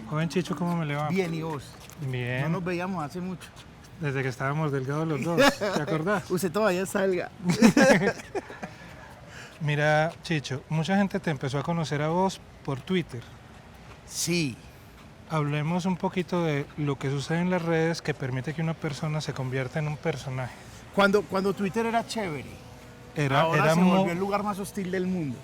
Joven Chicho, ¿cómo me le va? Bien, ¿y vos? Bien. No nos veíamos hace mucho. Desde que estábamos delgados los dos, ¿te acordás? Usted todavía salga. Mira, Chicho, mucha gente te empezó a conocer a vos por Twitter. Sí, Hablemos un poquito de lo que sucede en las redes que permite que una persona se convierta en un personaje. cuando Twitter era chévere, ahora Era se volvió el lugar más hostil del mundo.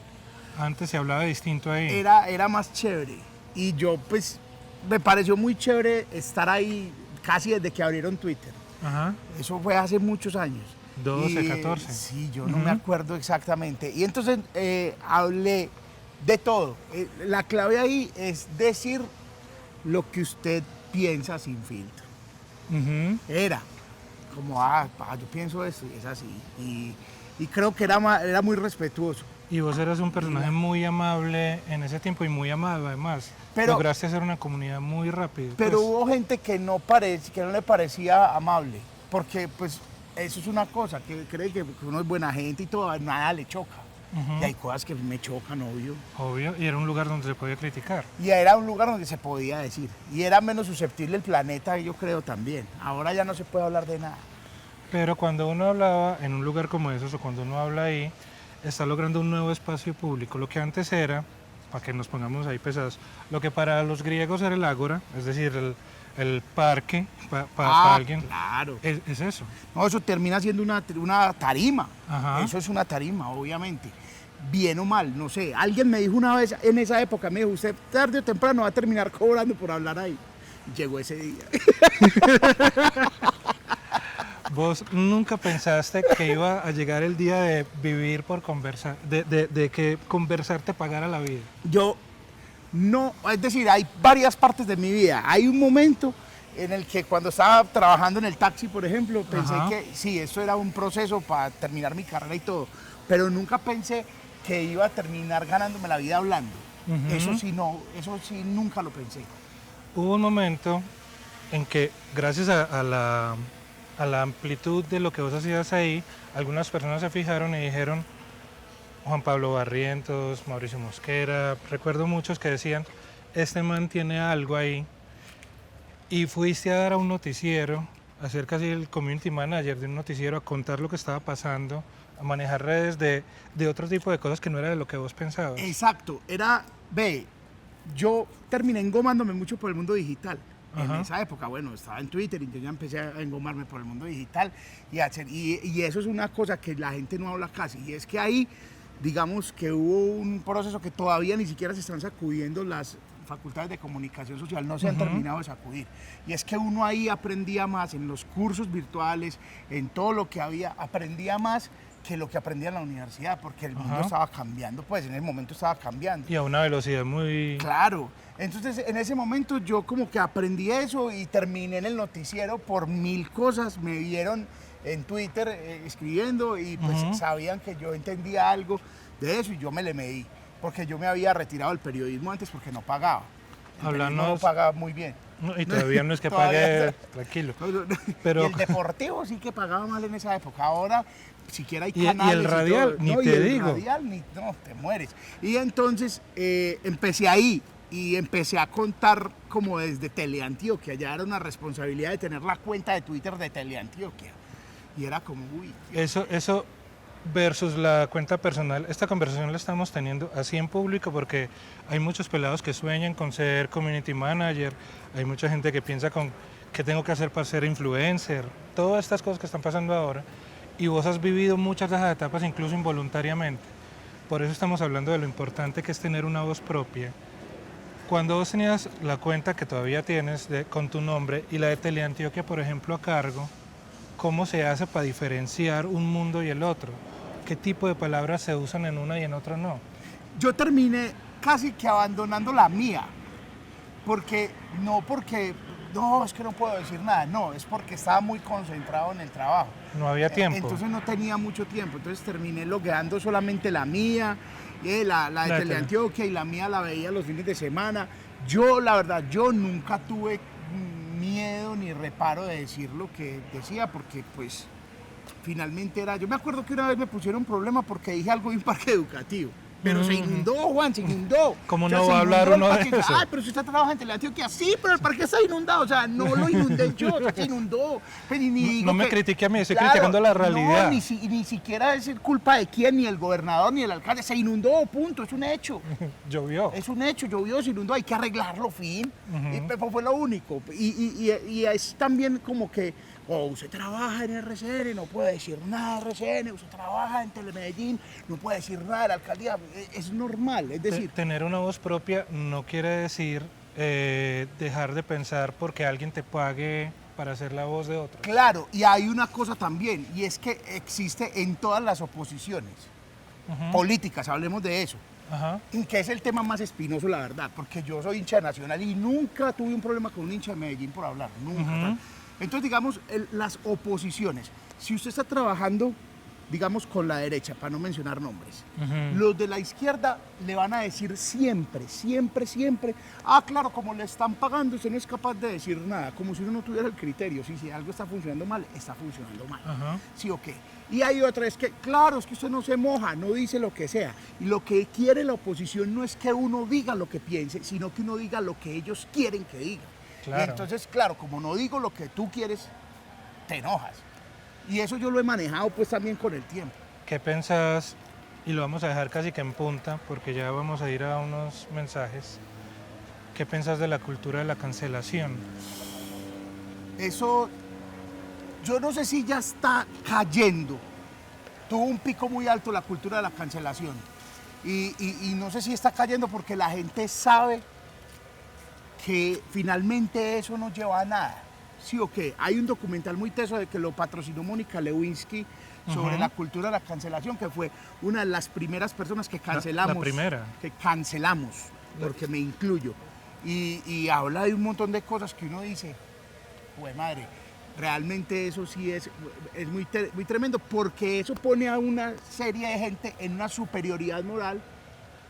Antes se hablaba distinto ahí. Era más chévere. Y yo, pues, me pareció muy chévere estar ahí casi desde que abrieron Twitter. Ajá. Eso fue hace muchos años. 12, Y, 14. Sí, yo no me acuerdo exactamente. Y entonces hablé de todo. La clave ahí es decir lo que usted piensa sin filtro. Ujú. Era como, yo pienso esto y es así. Y creo que era muy respetuoso. Y vos eras un personaje muy amable en ese tiempo y muy amado además. Pero- Lograste hacer una comunidad muy rápido. Pero pues. hubo gente que no le parecía amable. Porque pues eso es una cosa, que cree que uno es buena gente y todo, nada le choca. Ujú. Y hay cosas que me chocan, obvio. Obvio, y era un lugar donde se podía criticar. Y era un lugar donde se podía decir. Y era menos susceptible el planeta, yo creo también. Ahora ya no se puede hablar de nada. Pero cuando uno hablaba en un lugar como esos o cuando uno habla ahí, está logrando un nuevo espacio público. Lo que antes era, para que nos pongamos ahí pesados, lo que para los griegos era el ágora, es decir, el parque para alguien, Claro. es eso. No, eso termina siendo una tarima. Ajá. Eso es una tarima, obviamente. Bien o mal, no sé. Alguien me dijo una vez en esa época, me dijo, usted tarde o temprano va a terminar cobrando por hablar ahí. Llegó ese día. Vos nunca pensaste que iba a llegar el día de vivir por conversar, de que conversar te pagara la vida. Yo no, es decir, hay varias partes de mi vida. Hay un momento en el que cuando estaba trabajando en el taxi, por ejemplo, pensé Ajá. que sí, eso era un proceso para terminar mi carrera y todo, pero nunca pensé que iba a terminar ganándome la vida hablando. Ujú. Eso sí, no, eso sí, nunca lo pensé. Hubo un momento en que, gracias a la amplitud de lo que vos hacías ahí, algunas personas se fijaron y dijeron, Juan Pablo Barrientos, Mauricio Mosquera, recuerdo muchos que decían, este man tiene algo ahí, y fuiste a dar a un noticiero, a ser casi el community manager de un noticiero, a contar lo que estaba pasando, a manejar redes de otro tipo de cosas que no era de lo que vos pensabas. Exacto, yo terminé engomándome mucho por el mundo digital. En Ajá. esa época, bueno, estaba en Twitter y yo ya empecé a engomarme por el mundo digital y eso es una cosa que la gente no habla casi. Y es que ahí, digamos que hubo un proceso que todavía ni siquiera se están sacudiendo las facultades de comunicación social, no se han terminado de sacudir. Y es que uno ahí aprendía más en los cursos virtuales, en todo lo que había, aprendía más que lo que aprendía en la universidad, porque el mundo Ajá. estaba cambiando, pues en el momento estaba cambiando. Y a una velocidad muy... Claro, entonces en ese momento yo como que aprendí eso y terminé en el noticiero por 1000 cosas, me vieron en Twitter escribiendo y pues Ujú. sabían que yo entendía algo de eso y yo me le medí, porque yo me había retirado del periodismo antes porque no pagaba. El periodismo no Háblanos- pagaba muy bien. No, y todavía no es que Todavía- pague, tranquilo. No. Pero- Y el deportivo sí que pagaba mal en esa época, ahora siquiera hay Y el canales radial, todo. ni No, y te el digo. radial, no, te mueres. Y entonces empecé ahí y empecé a contar como desde Teleantioquia, ya era una responsabilidad de tener la cuenta de Twitter de Teleantioquia. Y era como, uy, Eso versus la cuenta personal, esta conversación la estamos teniendo así en público porque hay muchos pelados que sueñan con ser community manager, hay mucha gente que piensa con qué tengo que hacer para ser influencer, todas estas cosas que están pasando ahora, y vos has vivido muchas de esas etapas incluso involuntariamente. Por eso estamos hablando de lo importante que es tener una voz propia. Cuando vos tenías la cuenta que todavía tienes con tu nombre y la de Teleantioquia, por ejemplo, a cargo, ¿cómo se hace para diferenciar un mundo y el otro? ¿Qué tipo de palabras se usan en una y en otra no? yo terminé casi que abandonando la mía, porque no, es que no puedo decir nada, no, es porque estaba muy concentrado en el trabajo. No había tiempo. Entonces no tenía mucho tiempo, entonces terminé logueando solamente la mía La de Teleantioquia y la mía la veía los fines de semana. Yo, la verdad, yo nunca tuve miedo ni reparo de decir lo que decía, porque pues finalmente era... Yo me acuerdo que una vez me pusieron un problema porque dije algo de un parque educativo. Pero se inundó, Juan, se inundó. ¿Cómo no va a hablar uno de eso? Ay, pero si usted trabaja en Teleantioquia, sí, pero el parque está inundado. O sea, no lo inundé yo, o sea, se inundó. Pero no me critique a mí, estoy criticando la realidad. No, ni siquiera es culpa de quién, ni el gobernador, ni el alcalde. Se inundó, punto, es un hecho. Llovió. Es un hecho, llovió, se inundó, hay que arreglarlo, fin. Y pues, fue lo único. Y es también como que, usted trabaja en RCN, no puede decir nada de RCN, usted trabaja en Telemedellín, no puede decir nada de la alcaldía. Es normal, es decir... Tener una voz propia no quiere decir dejar de pensar porque alguien te pague para ser la voz de otro. Claro, y hay una cosa también, y es que existe en todas las oposiciones políticas, hablemos de eso, que es el tema más espinoso, la verdad, porque yo soy hincha de Nacional y nunca tuve un problema con un hincha de Medellín por hablar, nunca. Entonces, digamos, las oposiciones, si usted está trabajando, digamos, con la derecha, para no mencionar nombres, los de la izquierda le van a decir siempre, claro, como le están pagando, usted no es capaz de decir nada, como si uno no tuviera el criterio, si algo está funcionando mal, está funcionando mal, ¿sí o qué? Y hay otra, es que, claro, es que usted no se moja, no dice lo que sea, y lo que quiere la oposición no es que uno diga lo que piense, sino que uno diga lo que ellos quieren que diga. Claro. Y entonces, claro, como no digo lo que tú quieres, te enojas. Y eso yo lo he manejado pues también con el tiempo. ¿Qué pensás? Y lo vamos a dejar casi que en punta, porque ya vamos a ir a unos mensajes. ¿Qué pensás de la cultura de la cancelación? Eso, yo no sé si ya está cayendo. Tuvo un pico muy alto la cultura de la cancelación. Y no sé si está cayendo porque la gente sabe que finalmente eso no lleva a nada. Sí o qué. Hay un documental muy teso de que lo patrocinó Mónica Lewinsky sobre la cultura de la cancelación, que fue una de las primeras personas que cancelamos. La primera. Que cancelamos, porque me incluyo. Y habla de un montón de cosas que uno dice, pues madre, realmente eso sí es muy tremendo, porque eso pone a una serie de gente en una superioridad moral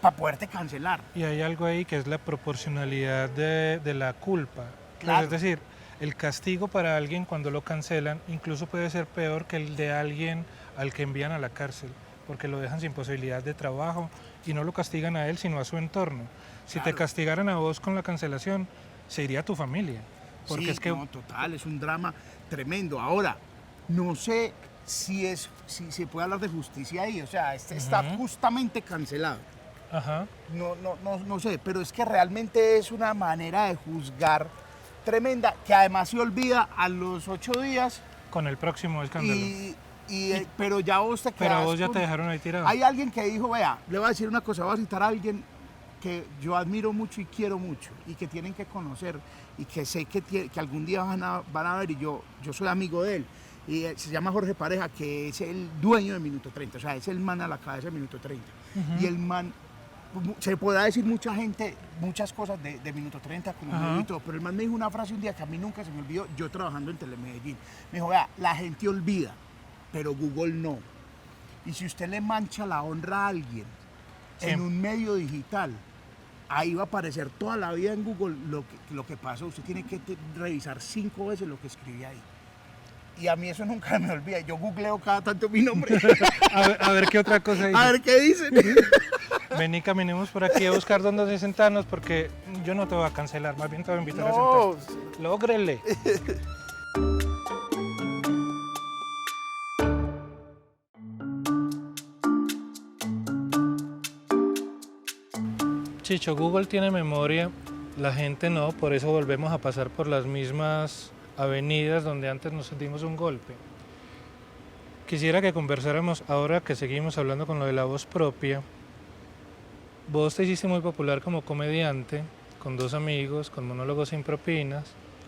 para poderte cancelar. Y hay algo ahí que es la proporcionalidad de la culpa. Claro. Es decir, el castigo para alguien cuando lo cancelan incluso puede ser peor que el de alguien al que envían a la cárcel, porque lo dejan sin posibilidad de trabajo y no lo castigan a él, sino a su entorno. Si claro. te castigaran a vos con la cancelación, se iría a tu familia. Porque sí, es que... no, total, es un drama tremendo. Ahora, no sé si se puede hablar de justicia ahí, o sea, está justamente cancelado. No sé, pero es que realmente es una manera de juzgar tremenda, que además se olvida a los 8 días. Con el próximo escándalo. Pero ya vos te quedas. Pero vos ya te dejaron ahí tirado. Hay alguien que dijo, vea, le voy a decir una cosa, voy a citar a alguien que yo admiro mucho y quiero mucho, y que tienen que conocer, y que sé que algún día van a ver, y yo soy amigo de él. Y se llama Jorge Pareja, que es el dueño de Minuto 30, o sea, es el man a la cabeza de Minuto 30. Y el man, se podrá decir mucha gente, muchas cosas de Minuto 30, como yo y todo, pero el man me dijo una frase un día que a mí nunca se me olvidó, yo trabajando en Telemedellín. Me dijo, vea, la gente olvida, pero Google no. Y si usted le mancha la honra a alguien en un medio digital, ahí va a aparecer toda la vida en Google lo que pasó. Usted tiene que revisar 5 veces lo que escribí ahí. Y a mí eso nunca me olvida. Yo googleo cada tanto mi nombre. a ver qué otra cosa dice. A ver qué dicen. Vení, caminemos por aquí a buscar dónde sentarnos, porque yo no te voy a cancelar, más bien te voy a invitar a sentar. Lógrele. Chicho, Google tiene memoria, la gente no, por eso volvemos a pasar por las mismas avenidas donde antes nos dimos un golpe. Quisiera que conversáramos, ahora que seguimos hablando con lo de la voz propia. Vos te hiciste muy popular como comediante, con 2 amigos, con Monólogos sin Propinas,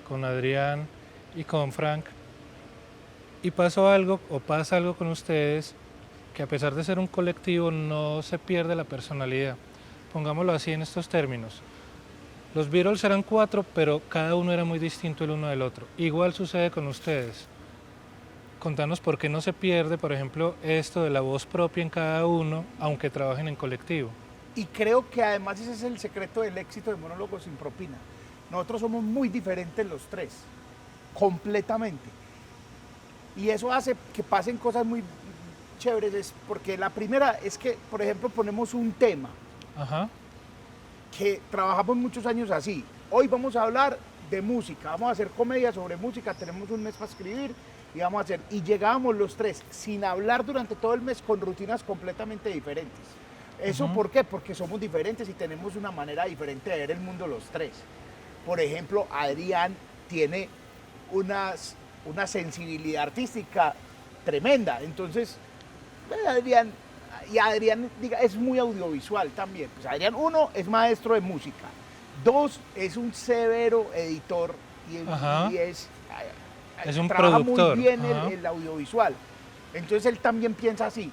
con Adrián y con Frank. Y pasó algo, o pasa algo con ustedes, que a pesar de ser un colectivo no se pierde la personalidad. Pongámoslo así en estos términos. Los Beatles eran 4, pero cada uno era muy distinto el uno del otro. Igual sucede con ustedes. Contanos por qué no se pierde, por ejemplo, esto de la voz propia en cada uno, aunque trabajen en colectivo. Y creo que además ese es el secreto del éxito de Monólogos sin Propina. Nosotros somos muy diferentes los tres, completamente. Y eso hace que pasen cosas muy chéveres, porque la primera es que, por ejemplo, ponemos un tema Ajá. que trabajamos muchos años así. Hoy vamos a hablar de música, vamos a hacer comedia sobre música, tenemos un mes para escribir y vamos a hacer. Y llegábamos los tres sin hablar durante todo el mes con rutinas completamente diferentes. ¿Eso por qué? Porque somos diferentes y tenemos una manera diferente de ver el mundo los tres. Por ejemplo, Adrián tiene una sensibilidad artística tremenda. Entonces, Adrián, es muy audiovisual también. Pues Adrián, uno, es maestro de música. Dos, es un severo editor y es un trabaja productor. muy bien el audiovisual. Entonces él también piensa así.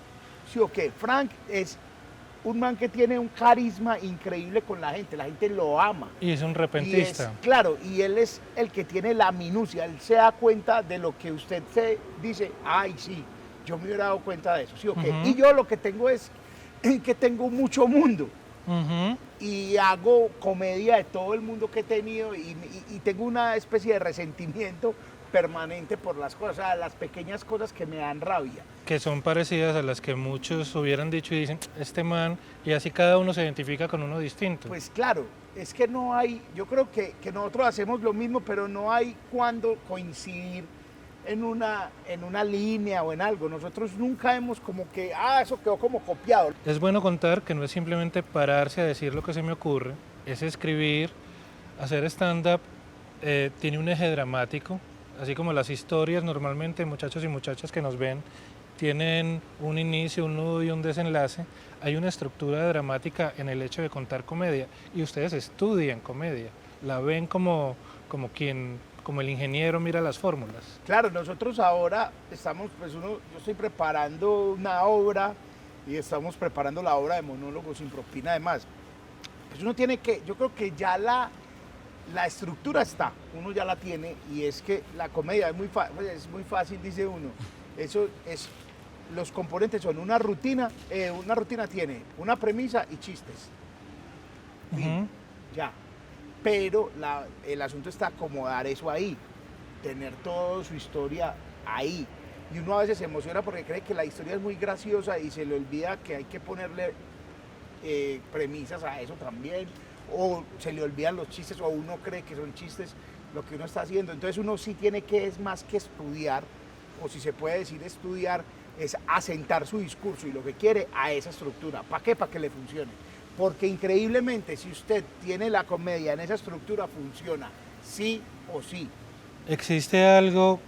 Sí, ok, Frank es un man que tiene un carisma increíble con la gente lo ama. Y es un repentista. Claro, y él es el que tiene la minucia, él se da cuenta de lo que usted se dice, ay sí, yo me hubiera dado cuenta de eso, sí, ok. Y yo lo que tengo es que tengo mucho mundo. Y hago comedia de todo el mundo que he tenido y tengo una especie de resentimiento permanente por las cosas, o sea, las pequeñas cosas que me dan rabia. Que son parecidas a las que muchos hubieran dicho y dicen, este man, y así cada uno se identifica con uno distinto. Pues claro, es que no hay, yo creo que nosotros hacemos lo mismo, pero no hay cuando coincidir en una línea o en algo. Nosotros nunca hemos como que, eso quedó como copiado. Es bueno contar que no es simplemente pararse a decir lo que se me ocurre, es escribir, hacer stand-up, tiene un eje dramático, así como las historias normalmente, muchachos y muchachas que nos ven, tienen un inicio, un nudo y un desenlace. Hay una estructura dramática en el hecho de contar comedia y ustedes estudian comedia, la ven como el ingeniero mira las fórmulas. Claro, nosotros ahora estamos, yo estoy preparando una obra y estamos preparando la obra de Monólogos sin Propina además. Pues uno tiene que, yo creo que ya la estructura está, uno ya la tiene y es que la comedia es muy fácil, dice uno. Eso es, los componentes son una rutina tiene una premisa y chistes. Ya. Pero el asunto está acomodar eso ahí, tener toda su historia ahí. Y uno a veces se emociona porque cree que la historia es muy graciosa y se le olvida que hay que ponerle premisas a eso también, o se le olvidan los chistes, o uno cree que son chistes lo que uno está haciendo. Entonces uno sí tiene que, es más que estudiar, o si se puede decir estudiar, es asentar su discurso y lo que quiere a esa estructura. ¿Para qué? Para que le funcione. Porque increíblemente, si usted tiene la comedia en esa estructura, funciona, sí o sí. Existe algo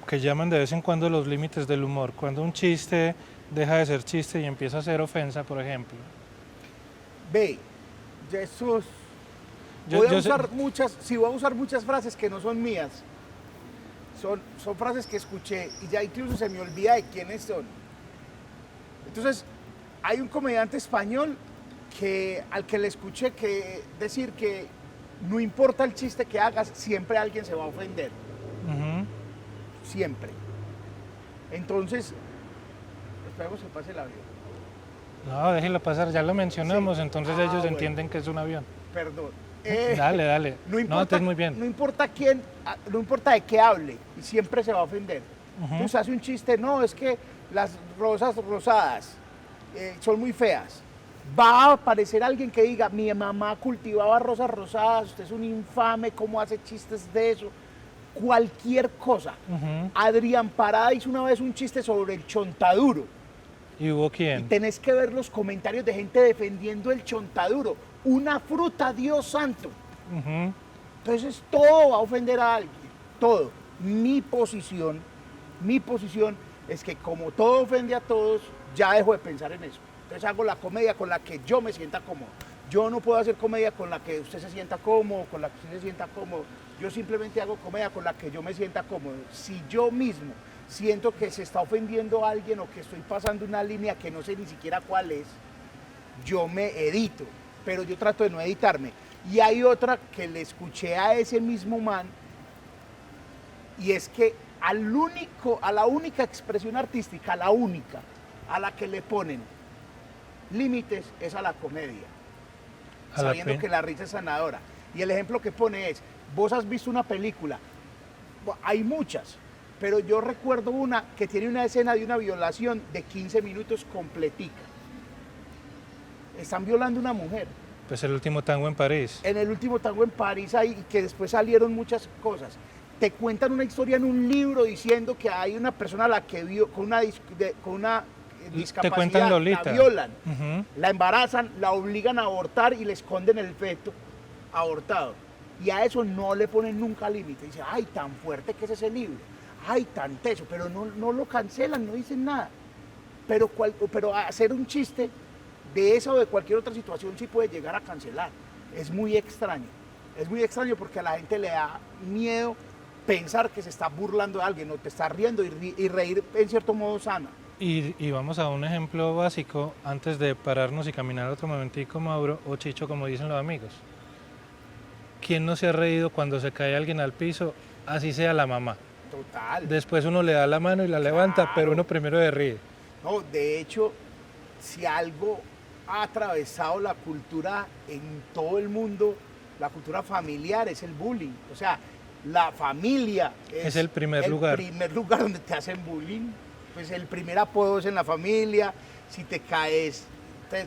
que llaman de vez en cuando los límites del humor, cuando un chiste deja de ser chiste y empieza a ser ofensa, por ejemplo. Ve, Jesús, voy a usar muchas frases que no son mías. Son frases que escuché y ya incluso se me olvida de quiénes son. Entonces, hay un comediante español al que le escuché decir que no importa el chiste que hagas, siempre alguien se va a ofender. Siempre. Entonces, esperemos que pase el avión. No, déjenlo pasar, ya lo mencionamos, sí. Entonces ellos bueno. Entienden que es un avión. Perdón. Dale. No importa, estás muy bien. No importa no importa de qué hable, y siempre se va a ofender. Entonces hace un chiste, no, es que las rosas rosadas son muy feas. Va a aparecer alguien que diga, mi mamá cultivaba rosas rosadas, usted es un infame, ¿cómo hace chistes de eso? Cualquier cosa. Adrián Parada hizo una vez un chiste sobre el chontaduro. ¿Y hubo quién? Y tenés que ver los comentarios de gente defendiendo el chontaduro. Una fruta, Dios santo. Entonces todo va a ofender a alguien. Todo. Mi posición es que como todo ofende a todos, ya dejo de pensar en eso. Entonces hago la comedia con la que yo me sienta cómodo. Yo no puedo hacer comedia con la que usted se sienta cómodo, con la que usted se sienta cómodo. Yo simplemente hago comedia con la que yo me sienta cómodo. Si yo mismo siento que se está ofendiendo a alguien o que estoy pasando una línea que no sé ni siquiera cuál es, yo me edito, pero yo trato de no editarme. Y hay otra que le escuché a ese mismo man, y es que a la única expresión artística, a la que le ponen límites es a la comedia, sabiendo que la risa es sanadora. Y el ejemplo que pone es, vos has visto una película, hay muchas, pero yo recuerdo una que tiene una escena de una violación de 15 minutos completica. Están violando a una mujer. Pues el último tango en París. En el último tango en París, hay, que después salieron muchas cosas. Te cuentan una historia en un libro diciendo que hay una persona a la que vio con una discapacidad, te cuentan Lolita. La violan, la embarazan, la obligan a abortar y le esconden el feto abortado. Y a eso no le ponen nunca límite. Dice, ay, tan fuerte que es ese libro, ay, tan teso, pero no lo cancelan, no dicen nada. Pero hacer un chiste de esa o de cualquier otra situación sí puede llegar a cancelar. Es muy extraño porque a la gente le da miedo pensar que se está burlando de alguien o te está riendo y reír en cierto modo sana. Y vamos a un ejemplo básico antes de pararnos y caminar otro momentico, Mauro, o Chicho, como dicen los amigos. ¿Quién no se ha reído cuando se cae alguien al piso, así sea la mamá? Total. Después uno le da la mano y la levanta, pero uno primero se ríe. No, de hecho, si algo ha atravesado la cultura en todo el mundo, la cultura familiar, es el bullying. O sea, la familia es el primer lugar. El primer lugar donde te hacen bullying. Pues el primer apodo es en la familia. Si te caes,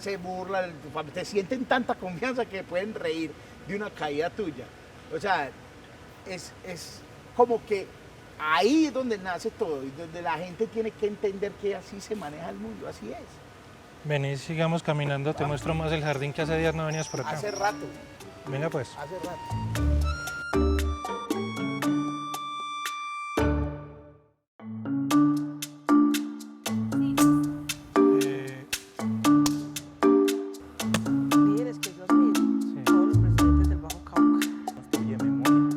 se burlan, te sienten tanta confianza que pueden reír de una caída tuya. O sea, es como que ahí es donde nace todo y donde la gente tiene que entender que así se maneja el mundo, así es. Vení, sigamos caminando, te muestro más el jardín que hace días no venías por acá. Hace rato. Venga pues. Hace rato. Líderes que yo admiro, todos los presidentes del Bajo Cauca. Construye memoria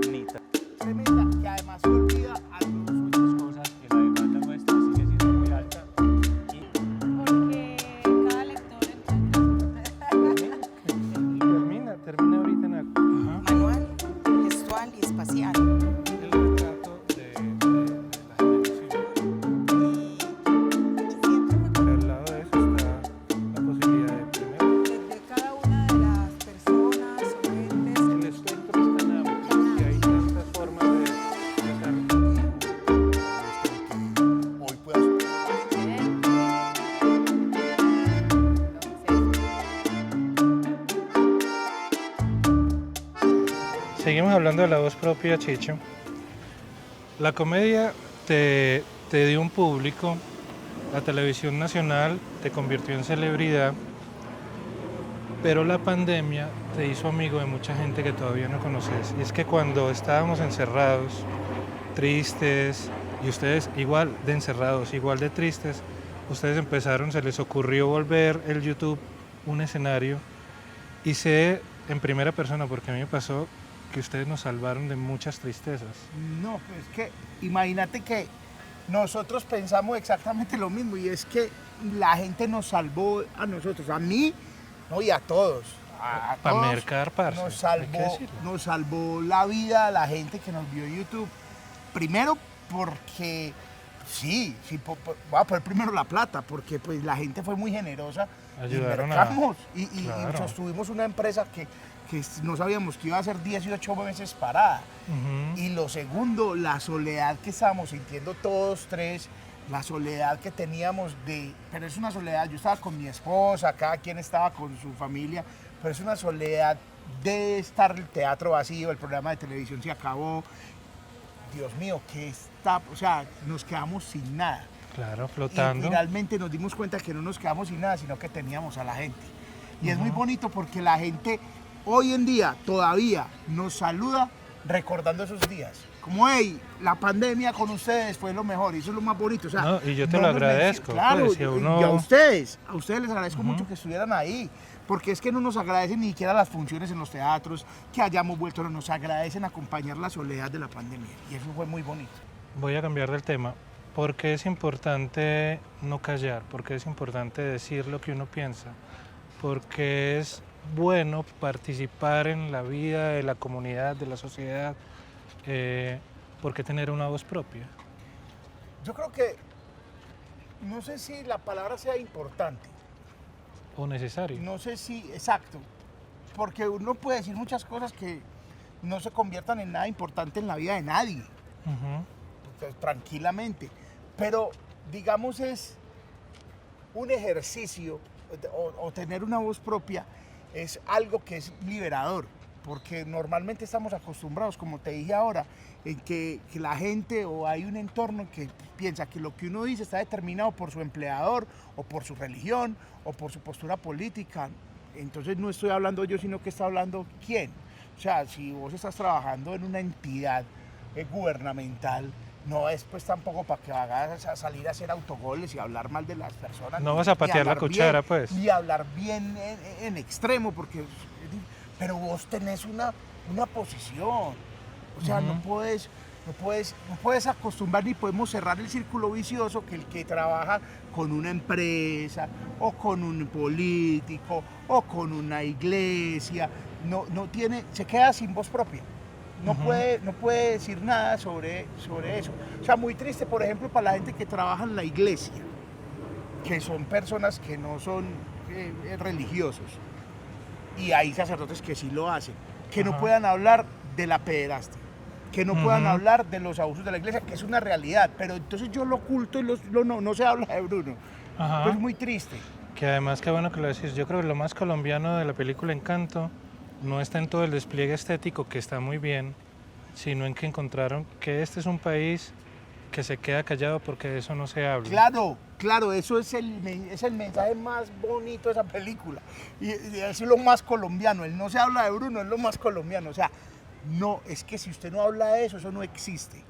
bonita. Tremenda, que además se olvida a los Cosas que la demanda nuestra sigue siendo muy alta. Porque cada lector Termina ahorita en la... Manual, gestual y espacial. El retrato de la generación. Siempre fue Al lado de eso está la posibilidad de primero de cada una de las personas o entes. el espectro es tan amplio y hay tantas formas de expresar. hoy puedas Seguimos hablando de la voz propia, Chicho. La comedia te dio un público, la televisión nacional te convirtió en celebridad, pero la pandemia te hizo amigo de mucha gente que todavía no conoces. Y es que cuando estábamos encerrados, tristes, y ustedes igual de encerrados, igual de tristes, ustedes empezaron, se les ocurrió volver el YouTube un escenario, y sé en primera persona, porque a mí me pasó, que ustedes nos salvaron de muchas tristezas. No, pues es que imagínate que nosotros pensamos exactamente lo mismo y es que la gente nos salvó a nosotros, a mí, no, y a todos. A Pa' todos mercar, parce, hay que decirlo. nos salvó la vida a la gente que nos vio en YouTube. Primero porque, voy a poner primero la plata, porque pues la gente fue muy generosa. Ayudaron y Claro. sostuvimos una empresa que no sabíamos que iba a ser 18 meses parada. Ujú. Y lo segundo, la soledad que estábamos sintiendo todos tres, la soledad que teníamos pero es una soledad, yo estaba con mi esposa, cada quien estaba con su familia, pero es una soledad de estar el teatro vacío, el programa de televisión se acabó. Dios mío, o sea, nos quedamos sin nada. Claro, Y flotando. finalmente nos dimos cuenta que no nos quedamos sin nada, sino que teníamos a la gente. Y es muy bonito porque la gente hoy en día todavía nos saluda recordando esos días. Como, hey, la pandemia con ustedes fue lo mejor, y eso es lo más bonito. O sea, No, y yo te no lo nos agradezco, claro, pues, si a uno- y a ustedes les agradezco mucho que estuvieran ahí, porque es que no nos agradecen ni siquiera las funciones en los teatros, que hayamos vuelto, no nos agradecen acompañar la soledad de la pandemia, y eso fue muy bonito. Voy a cambiar del tema. ¿Por qué es importante no callar? ¿Por qué es importante decir lo que uno piensa? Porque es bueno participar en la vida de la comunidad, de la sociedad, ¿por qué tener una voz propia? Yo creo que, no sé si la palabra sea importante, ¿O necesario? no sé si, exacto, porque uno puede decir muchas cosas que no se conviertan en nada importante en la vida de nadie, Ujú. pues, tranquilamente, pero digamos es un ejercicio o tener una voz propia es algo que es liberador, porque normalmente estamos acostumbrados, como te dije ahora, en que la gente o hay un entorno que piensa que lo que uno dice está determinado por su empleador o por su religión o por su postura política. Entonces no estoy hablando yo, sino que está hablando quién. O sea, si vos estás trabajando en una entidad gubernamental, no es pues tampoco para que vayas a salir a hacer autogoles y hablar mal de las personas. No vas a patear la cuchara, pues. Y hablar bien en extremo, porque, pero vos tenés una posición. O sea, no puedes acostumbrar ni podemos cerrar el círculo vicioso que el que trabaja con una empresa o con un político o con una iglesia, no tiene, se queda sin voz propia. No puede decir nada sobre eso. O sea, muy triste, por ejemplo, para la gente que trabaja en la iglesia, que son personas que no son religiosos, y hay sacerdotes que sí lo hacen, que no puedan hablar de la pederastia, que no puedan hablar de los abusos de la iglesia, que es una realidad, pero entonces yo lo oculto y no se habla de Bruno. Ajá. Pues muy triste. Que además, qué bueno que lo decís, yo creo que lo más colombiano de la película Encanto no está en todo el despliegue estético, que está muy bien, sino en que encontraron que este es un país que se queda callado porque de eso no se habla. Claro, eso es el mensaje más bonito de esa película. Y es lo más colombiano. Él no se habla de Bruno, es lo más colombiano. O sea, no, es que si usted no habla de eso, eso no existe.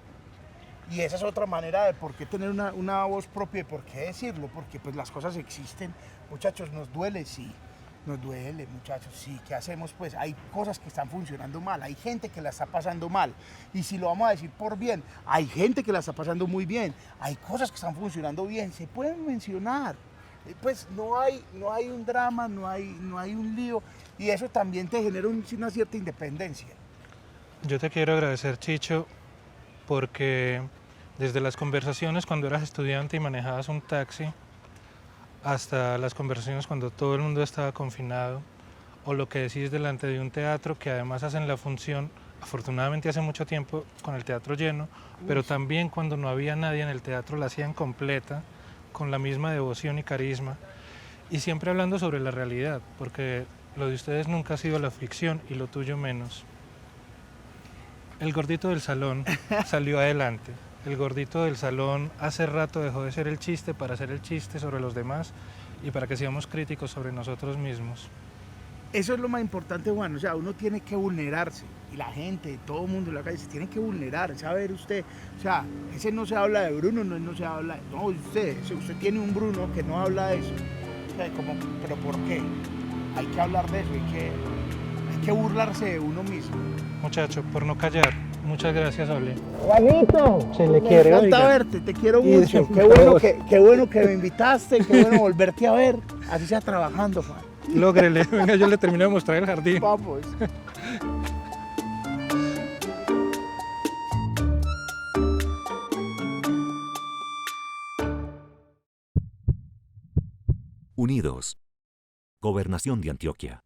Y esa es otra manera de por qué tener una voz propia y por qué decirlo. Porque pues las cosas existen. Muchachos, nos duele, sí. Nos duele, muchachos, sí, ¿qué hacemos? Pues hay cosas que están funcionando mal, hay gente que la está pasando mal. Y si lo vamos a decir por bien, hay gente que la está pasando muy bien, hay cosas que están funcionando bien, se pueden mencionar. Pues no hay un drama, no hay un lío, y eso también te genera una cierta independencia. Yo te quiero agradecer, Chicho, porque desde las conversaciones cuando eras estudiante y manejabas un taxi, hasta las conversaciones cuando todo el mundo estaba confinado, o lo que decís delante de un teatro que además hacen la función, afortunadamente hace mucho tiempo con el teatro lleno, pero también cuando no había nadie en el teatro la hacían completa, con la misma devoción y carisma, y siempre hablando sobre la realidad, porque lo de ustedes nunca ha sido la ficción y lo tuyo menos. El gordito del salón salió adelante. El gordito del salón hace rato dejó de ser el chiste para hacer el chiste sobre los demás y para que seamos críticos sobre nosotros mismos. Eso es lo más importante, Juan. O sea, uno tiene que vulnerarse. Y la gente, todo el mundo en la calle se tiene que vulnerar. Saber usted, o sea, ese no se habla de Bruno, no se habla de... No, usted tiene un Bruno que no habla de eso. O sea, ¿pero por qué? Hay que hablar de eso, hay que burlarse de uno mismo. Muchacho, por no callar, muchas gracias, Ole. Juanito, Se le me quiere, encanta oiga. verte, te quiero Y mucho. de Qué bueno que me invitaste, qué bueno volverte a ver. Así sea trabajando, Juan. Lógrele, venga, yo le termino de mostrar el jardín. Vamos. Unidos. Gobernación de Antioquia.